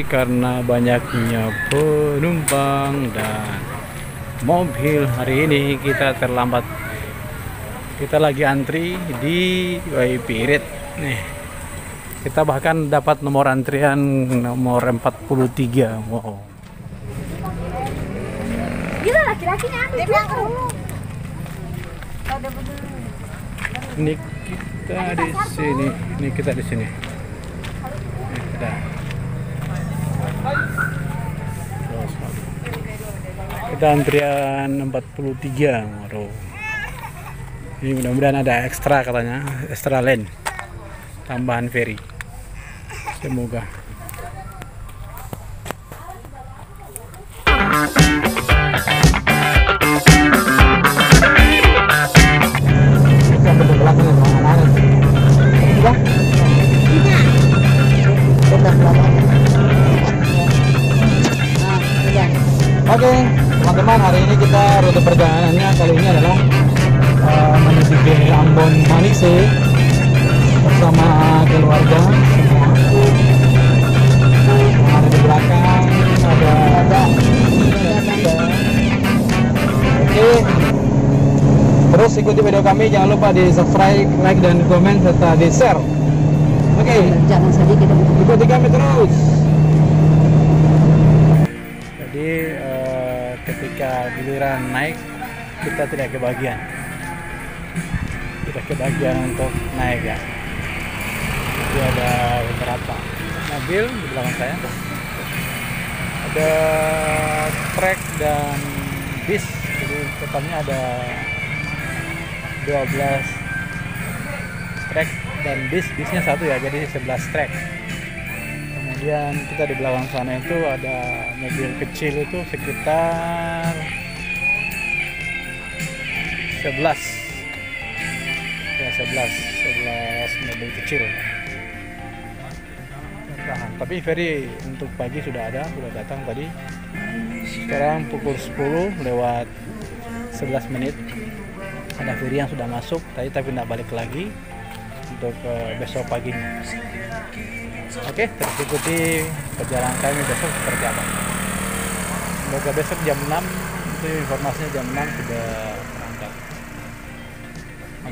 Karena banyaknya penumpang dan mobil, hari ini kita terlambat. Kita lagi antri di Waipirit nih. Kita bahkan dapat nomor antrian nomor 43. Wow. Gila, laki-lakinya ambil dulu. Ini kita di sini. Ini kita di sini. Ini kita. Kita antrian 43. Waduh. Ini mudah-mudahan ada ekstra katanya, ekstra lane, tambahan ferry. Semoga. Oke, teman-teman, hari ini kita rute perjalanannya kali ini adalah menuju ke Ambon Manise bersama keluarga semua. Ada di belakang ada. Oke, terus ikuti video kami, jangan lupa di subscribe, like dan komen serta di share. Oke, Jangan sedikit. ikuti kami terus. Jadi ketika giliran naik kita tidak kebagian untuk naik ya. Jadi ada beberapa mobil di belakang saya, ada trek dan bis, jadi totalnya ada 12 trek dan bisnya satu ya, jadi 11 trek. Kemudian kita di belakang sana itu ada mobil kecil itu sekitar 11 mobil kecil. Tapi ferry untuk pagi sudah datang tadi. Sekarang pukul 10 lewat 11 menit ada ferry yang sudah masuk tadi, tapi tidak balik lagi untuk besok paginya. Oke, terus ikuti perjalanan kami besok seperti apa. Semoga besok jam 6, itu informasinya jam 6 sudah berangkat.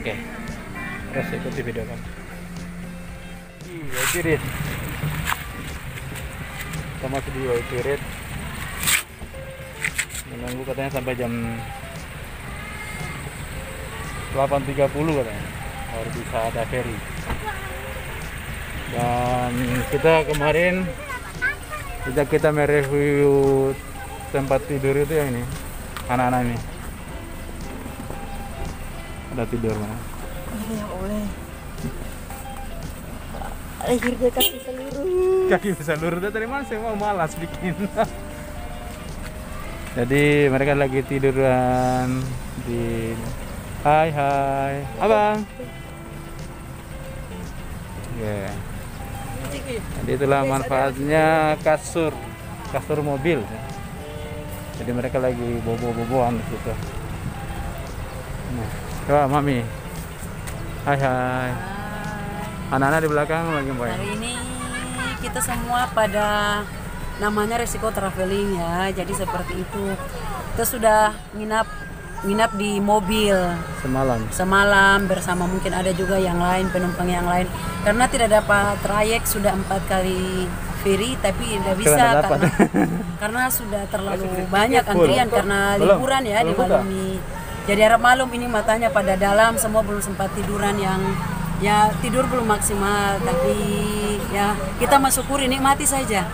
Oke, terus ikuti video kami. Waipirit. Kita masih di Waipirit. Menunggu katanya sampai jam 8.30 katanya baru bisa ada ferry. Dan kita kemarin kita mereview tempat tidur itu yang ini, anak-anak ini ada tidur mana? Ya oleh. Akhirnya kaki seluruh. Itu dari mana sih, mau malas bikin. Jadi mereka lagi tiduran di. Hai abang. Ya. Jadi itulah manfaatnya kasur mobil. Jadi mereka lagi bobo-boboan di situ. Nah, coba mami. Hai. Anak-anak di belakang lagi main. Hari ini kita semua pada namanya resiko traveling ya. Jadi seperti itu. Kita sudah nginap di mobil semalam bersama, mungkin ada juga yang lain, penumpang yang lain, karena tidak dapat trayek, sudah 4 kali ferry tapi tidak bisa karena sudah terlalu banyak antrian karena liburan ya di malam ini. Jadi harap malam ini matanya pada dalam, semua belum sempat tiduran, yang ya tidur belum maksimal, tapi ya kita mensyukuri, nikmati saja.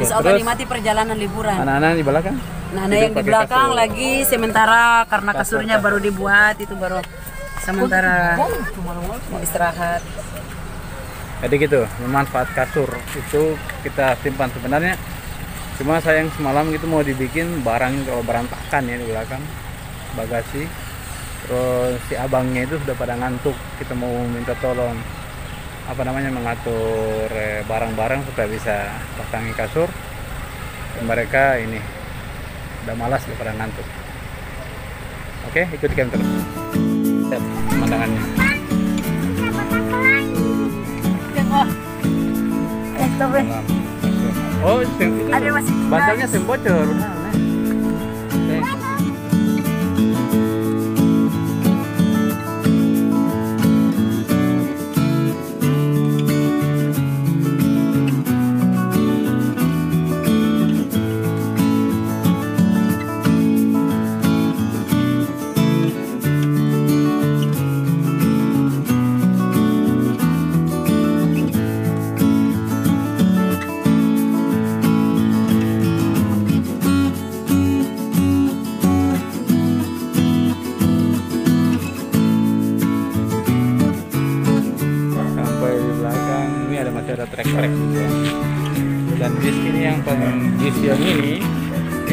Insya Allah nikmati perjalanan liburan. Anak-anak di belakang? Nah, yang di belakang kasur lagi sementara karena kasurnya baru dibuat, itu baru sementara mau istirahat. Jadi gitu, memanfaat kasur itu kita simpan sebenarnya. Cuma sayang semalam gitu mau dibikin barang kalau berantakan ya di belakang bagasi. Terus si abangnya itu sudah pada ngantuk. Kita mau minta tolong mengatur barang-barang supaya bisa pasangi kasur. Dan mereka ini udah malas daripada ngantuk. Oke, ikuti kami terus. Lihat pemandangannya. Be. Oh, itu Ada masih bantalnya sem bocor. Ada trek-trek gitu ya. Dan bis ini yang paling bis yang ini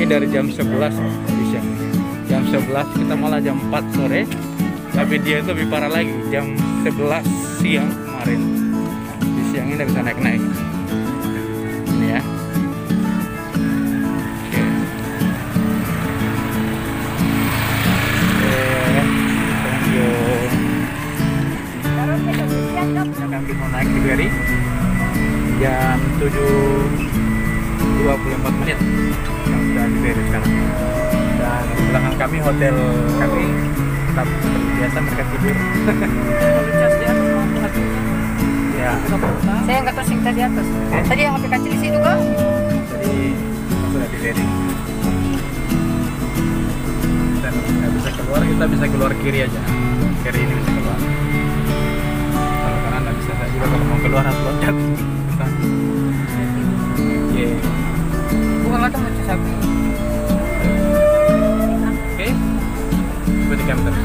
dari jam 11 bis yang ini. Jam 11 kita malah jam 4 sore, tapi dia itu lebih parah lagi jam 11 siang kemarin. Bis yang ini bisa naik-naik ini ya. Kami mau naik di Beri jam 7.24 menit yang sudah di Beri sekarang, dan di belakang kami hotel kami tetap seperti biasa mereka tidur. Ya. Saya nggak tahu singkat di atas. Tadi yang HP kecil di situ kak. Jadi kita sudah di Beri dan nggak bisa keluar, kita bisa keluar kiri aja. Kiri ini bisa keluar. Kalau kanan nggak bisa, saya juga kalau mau keluar harus loncat. Bukan kata mau sapi. Oke, coba di kamera.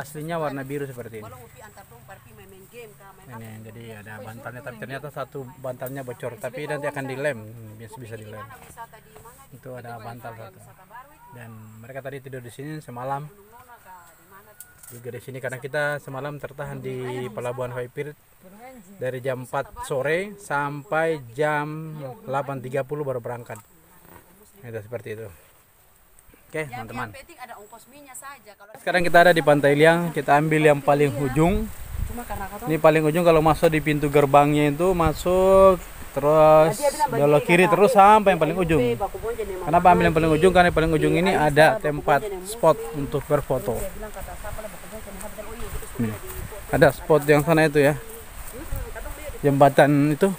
aslinya warna biru seperti ini. Ini jadi ada bantalnya, tapi ternyata satu bantalnya bocor, tapi nanti akan dilem, bisa dilem. Itu ada bantal satu. Dan mereka tadi tidur di sini semalam. Juga di sini karena kita semalam tertahan di Pelabuhan Vaipir dari jam 4 sore sampai jam 8.30 baru berangkat. Itu seperti itu. Oke, teman-teman. Sekarang kita ada di Pantai Liang, kita ambil yang paling ujung. Ini paling ujung, kalau masuk di pintu gerbangnya itu masuk terus belok kiri terus sampai yang paling ujung. Kenapa ambil yang paling ujung? Karena yang paling ujung ini ada tempat spot untuk berfoto. Nih, ada spot yang sana itu ya, jembatan itu,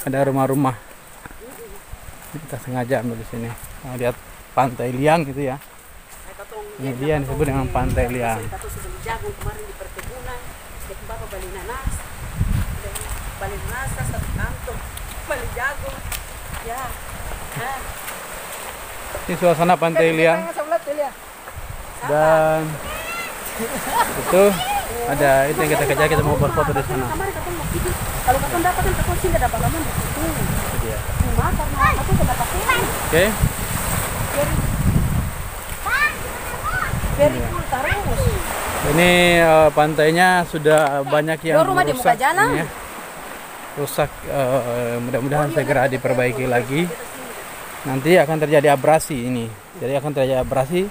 ada rumah-rumah. Kita sengaja ambil di sini. Nah, lihat Pantai Liang gitu ya. Ini dia yang disebut dengan Pantai Liang. Ini suasana Pantai Liang. Dan itu ada itu yang kita kejar, kita mau berfoto di sana. Kalau kita dapat kan kita sih dapat lama di situ. Itu dia. Cuma karena aku sudah dapat Oke. very cool terus. Ini pantainya sudah banyak yang rumah di muka rusak. jalan. Ini ya. Rusak, mudah-mudahan segera diperbaiki lagi. Nanti akan terjadi abrasi ini. Jadi akan terjadi abrasi,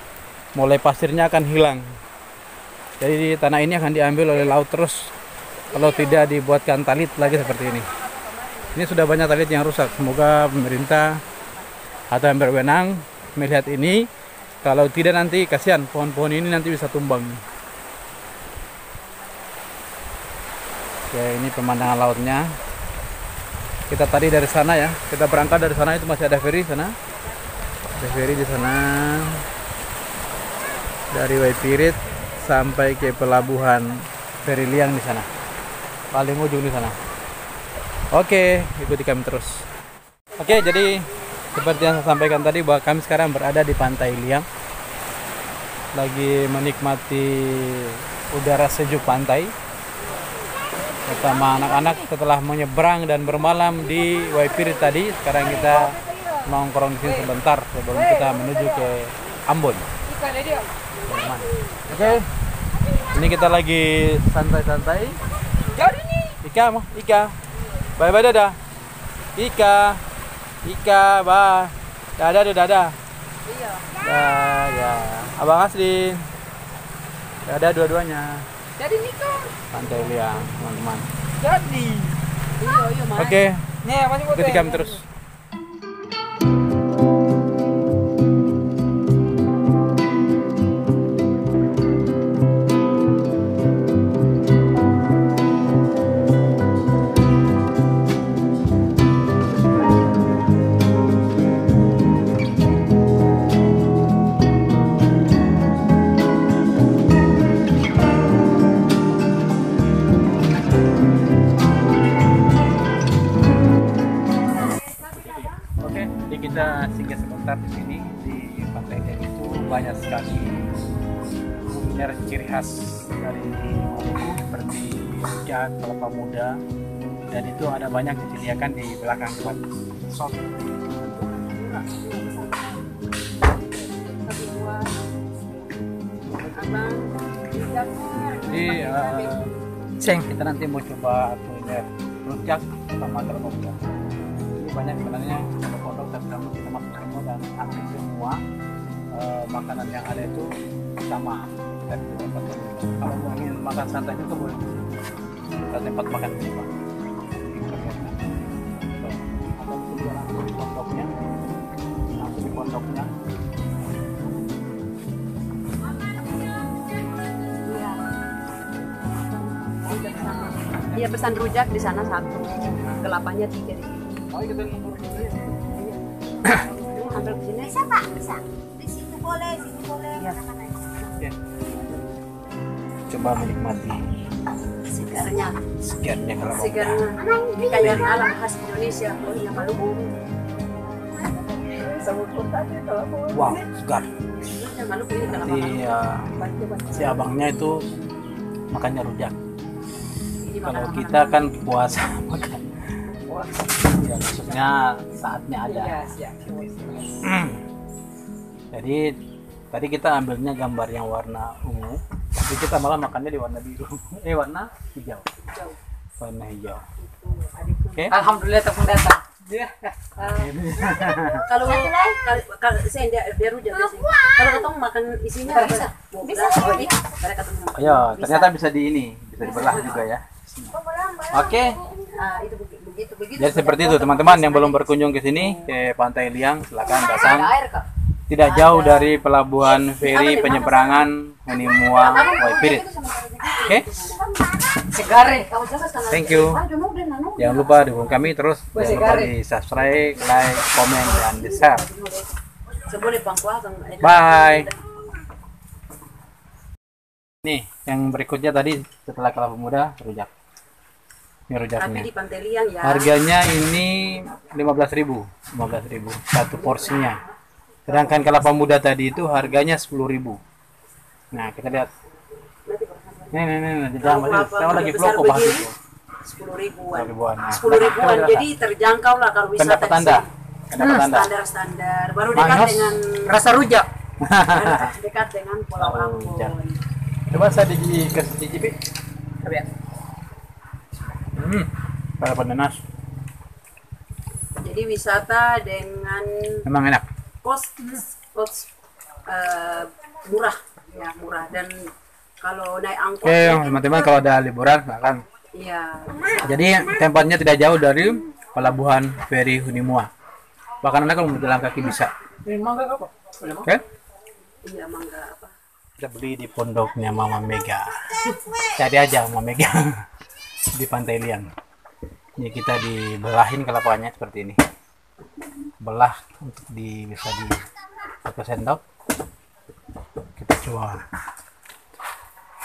mulai pasirnya akan hilang. Jadi tanah ini akan diambil oleh laut terus. Kalau tidak dibuatkan talit lagi seperti ini. Ini sudah banyak talit yang rusak. Semoga pemerintah atau yang berwenang melihat ini. Kalau tidak nanti kasihan pohon-pohon ini nanti bisa tumbang. Ya, ini pemandangan lautnya. Kita tadi dari sana ya. Kita berangkat dari sana, itu masih ada ferry sana. Ada ferry di sana. Dari Waipirit sampai ke pelabuhan Ferry Liang di sana. Paling ujung di sana. Oke, ikuti kami terus. Oke, jadi seperti yang saya sampaikan tadi bahwa kami sekarang berada di Pantai Liang. Lagi menikmati udara sejuk pantai. Bersama anak-anak setelah menyeberang dan bermalam di Waipirit tadi, sekarang kita nongkrong di sini sebentar sebelum kita menuju ke Ambon. Oke. Ini kita lagi santai-santai. Ika. Bye-bye dadah. Ika, bye. Dadah. Iya. Ya. Abang Asli. Dadah dua-duanya. Jadi Niko. Pantai Liang, teman-teman. Jadi. Iya, Mas. Oke. Nih, masih Ikuti kami terus. Kita singgah sebentar di sini di Pantai Liang itu banyak sekali kuliner ciri khas dari Maluku seperti rujak, kelapa muda, dan itu ada banyak disediakan di belakang tempat sop. Jadi kita nanti mau coba kuliner rujak sama kelapa muda. Banyak sebenarnya produk dan kamu kita masuk semua dan hampir semua makanan yang ada itu sama dan kalau mau ingin makan santai juga boleh ada tempat makan di sini atau juga langsung di pondoknya Iya, pesan rujak di sana 1, kelapanya 3 di sini. Oh, kita nomor dulu ya. Ambil di sini. Bisa Pak, bisa. Di situ boleh, sini boleh. Ya. Ya. Coba menikmati Segarnya kalau mau. kekayaan alam khas Indonesia, yang Maluku. Wow, segar. Yang Maluku ini kalau Si abangnya itu makannya rujak. Kalau kita kan puasa makan. Ya, maksudnya saatnya ada. Jadi tadi kita ambilnya gambar yang warna ungu, tapi kita malah makannya di warna biru. Warna hijau. Warna hijau. Oke. Alhamdulillah tepung datang. Kalau saya dia rujak biasanya. Kalau ketemu makan isinya bisa. Ayo, ternyata bisa bisa dibelah juga ya. Oke. Itu Jadi seperti itu teman-teman yang belum berkunjung ke sini ke Pantai Liang, silakan datang. Tidak jauh dari pelabuhan feri penyeberangan Honimua Waipirit. Oke? Thank you. Jangan lupa dukung kami terus. Jangan lupa di subscribe, like, komen, dan di share. Bye. Nih, yang berikutnya tadi setelah kelapa muda, rujak. Ini rujaknya. Tapi di Pantai Liang ya. Harganya ini 15.000 satu porsinya. Sedangkan kelapa muda tadi itu harganya 10.000. Nah, kita lihat. Nih, jangan saya lagi vlog kok bahas itu. 10.000-an. Nah, 10.000-an. Jadi terjangkau lah kalau wisata pendapat Anda. Standar-standar. Baru dekat dengan Rasa rujak. dekat dengan Pulau Ambon. Coba saya dikasih cicipi. Coba ya. Lalapan nanas. Jadi wisata dengan Memang enak. cost murah ya, murah. Dan kalau naik angkot Oke, teman-teman kalau ada liburan silakan. iya. Jadi tempatnya tidak jauh dari pelabuhan feri Honimua. Bahkan Anda kalau berjalan kaki bisa. Oke? Iya, mangga apa? Kita beli di pondoknya Mama Mega. Cari aja Mama Mega di Pantai Liang. Ini kita dibelahin kelapanya seperti ini. Belah untuk bisa di pakai sendok. Kita coba.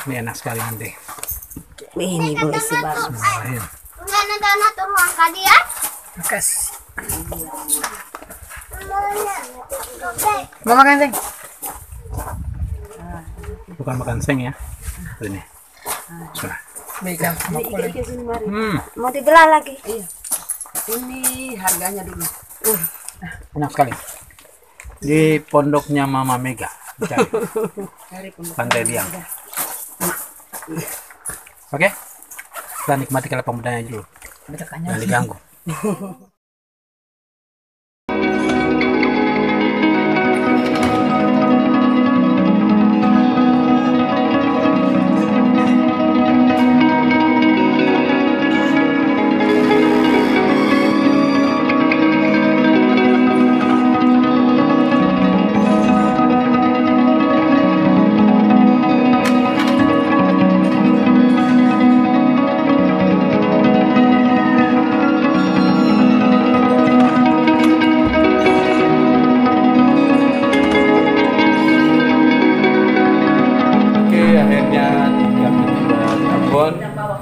Ini enak sekali nanti. Ini boleh sih baru. Bismillahirrahmanirrahim. Makasih. Mau makan, Seng? Bukan makan seng ya. Ini. Sudah. Baiklah. Mau dibelah lagi? Iya. Ini harganya dulu. Enak sekali. Di pondoknya Mama Mega. Cari. Pantai Liang. Oke. Kita nikmati kelapa mudanya dulu. Jangan diganggu.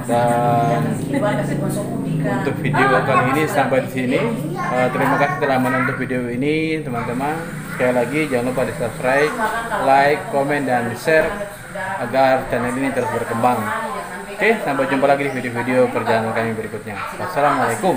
Dan untuk video kali ini sampai di sini. Terima kasih telah menonton video ini, teman-teman. Sekali lagi jangan lupa di subscribe, like, komen, dan share agar channel ini terus berkembang. Oke, sampai jumpa lagi di video-video perjalanan kami berikutnya. Wassalamualaikum.